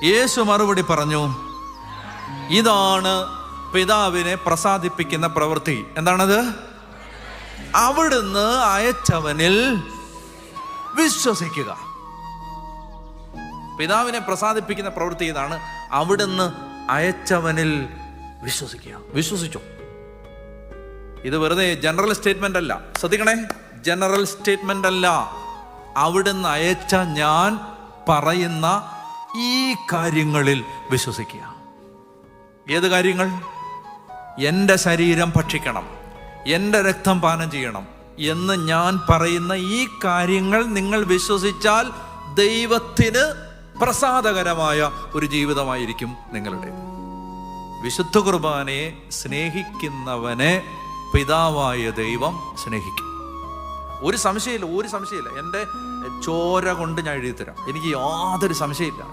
യേശു മറുപടി പറഞ്ഞു, ഇതാണ് പിതാവിനെ പ്രസാദിപ്പിക്കുന്ന പ്രവൃത്തി. എന്താണത്? അവിടുന്ന് അയച്ചവനിൽ വിശ്വസിക്കുക. പിതാവിനെ പ്രസാദിപ്പിക്കുന്ന പ്രവൃത്തി ഇതാണ്, അവിടുന്ന് അയച്ചവനിൽ വിശ്വസിക്കുക. വിശ്വസിച്ചോ? ഇത് വെറുതെ ജനറൽ സ്റ്റേറ്റ്മെന്റ് അല്ല. ശ്രദ്ധിക്കണേ, ജനറൽ സ്റ്റേറ്റ്മെന്റ് അല്ല. അവിടുന്ന് അയച്ച ഞാൻ പറയുന്ന ഈ കാര്യങ്ങളിൽ വിശ്വസിക്കുക. ഏത് കാര്യങ്ങൾ? എൻ്റെ ശരീരം ഭക്ഷിക്കണം, എൻ്റെ രക്തം പാനം ചെയ്യണം എന്ന് ഞാൻ പറയുന്ന ഈ കാര്യങ്ങൾ നിങ്ങൾ വിശ്വസിച്ചാൽ ദൈവത്തിന് പ്രസാദകരമായ ഒരു ജീവിതമായിരിക്കും നിങ്ങളുടെ. വിശുദ്ധ കുർബാനയെ സ്നേഹിക്കുന്നവനെ പിതാവായ ദൈവം സ്നേഹിക്കും. ഒരു സംശയമില്ല. എൻ്റെ ചോര കൊണ്ട് ഞാൻ എഴുതി തരാം. എനിക്ക് യാതൊരു സംശയമില്ല.